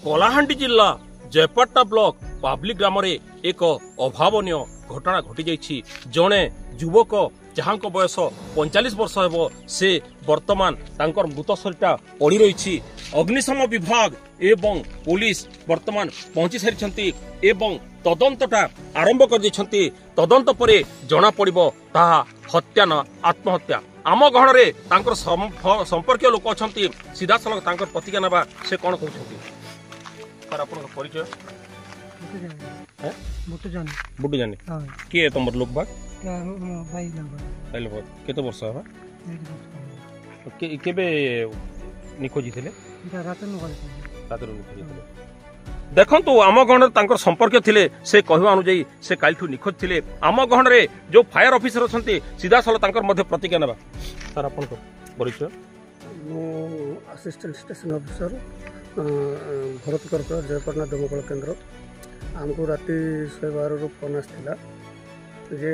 कलाहांडी जिला जयपाटना ब्लॉक पाबली ग्राम रे एक अभावनीय घटना घटी जाइछि। जणे युवक जहां बयस 45 वर्ष हेबो से वर्तमान तांकर मृत शरीरटा पड़ी रही। अग्निशम विभाग एवं पुलिस वर्तमान पहुंची सारी एवं तदंतटा आरंभ कर दैछंती। तदंत परे जना पड़िबो ताहा हत्या न आत्महत्या। आम गहण रे तांकर संपर्क लोक अछंती। सीधा सलग तांकर प्रतिज्ञा नबा से कोन कहउछंती सर आपन परिचय बुटू जानी के तमर लोक बा भाई लोग केते वर्ष हबा केबे निखोजी थिले रातनु निखोजी थिले। देखंतु आम गहण तांकर संपर्क थिले से कहवा अनुଯାयी से कालठू निखोज थिले। आम गहण रे जो फायर ऑफिसर अछंती सीधा सल तांकर मध्ये प्रतिज्ञा नबा सर आपन परिचय असिस्टेंट स्टेशन ऑफिसर भरत करकर जयपाटना दमकल केन्द्र। आमको राति 12:30 रू फोन आसला जे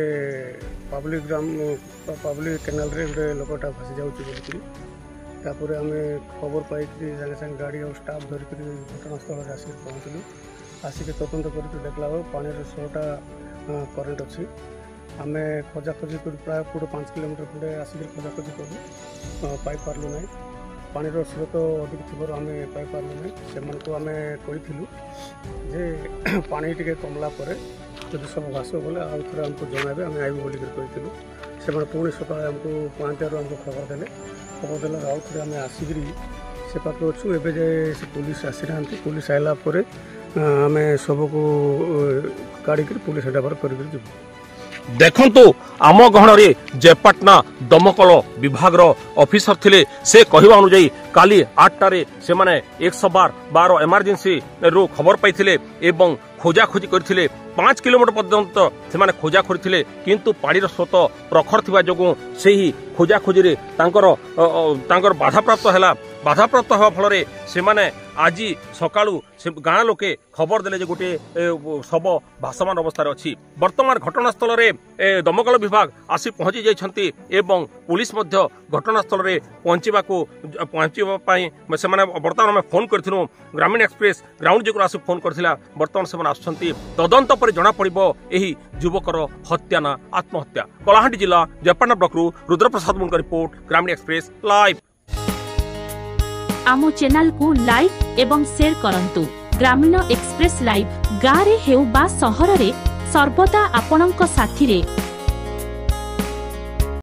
पाबली ग्राम पाबली केनाल रे गोटे लोकटा भासी जाऊँगी बोलिकी आम खबर पाई सागे सागे गाड़ी और स्टाफ धरिक घटनास्थल आसिक पहुँचलु। आसिक तदंत कर देखला पानी 100टा करेन्ट अच्छी। आम खोजाखोजी कर प्राय 5 किलोमीटर खंडे आसिक खोजाखोजी करूँ पाई पार्लु ना। पानीर स्रोत अधिक थी आम पाई पार्लु ना। से आम कही जे पानी टे कमला जब सब घास गले आउ थे आमको जनइबे आम आईबू बोलिक कही से पुणी सका आमको 5 आमको खबर देले। खबर देला आउ थे आम आसिक से पाखे अच्छु। एवं जाए से पुलिस आसी ना। पुलिस आइला आम सबको गाड़ी पुलिस हेडावर कर देखंतु आम गहण रे जयपाटना दमकल विभाग ऑफिसर थिले। से कहवा अनुଯାयी काली 8टारे से माने 112 इमरजेंसी रो खबर पाइथिले एवं खोजाखोजी करथिले। 5 किलोमीटर पर्यंत से माने खोजाखोजी थिले किंतु पानीर स्रोत प्रखर थिबा जोगु सेही खोजाखोजी रे तांकर बाधाप्राप्त हैला। बाधाप्राप्त हवा फल से माने आज सकाळू से गाँ लोके खबर देले जे गोटे शव भासमान अवस्था अच्छी। वर्तमान घटनास्थल रे दमकल विभाग आसी पहुंची जाइछंती एवं पुलिस मध्य घटनास्थल रे पहुंचीबा पई से माने वर्तमान में फोन करथिनु। ग्रामीण एक्सप्रेस ग्राउंड जो आसी फोन करथिला। वर्तमान से आसुछंती तदंत पर जना पड़िबो एही युवकर हत्या ना आत्महत्या। कलाहांडी जिला जयपाटना ब्लॉक रु रुद्रप्रसाद मुंडका रिपोर्ट ग्रामीण एक्सप्रेस लाइव। आमो चैनल को लाइक एवं शेयर करंतु। ग्रामीण एक्सप्रेस लाइव गारे हेउ बा सहर रे सर्वदा आपणक साथी रे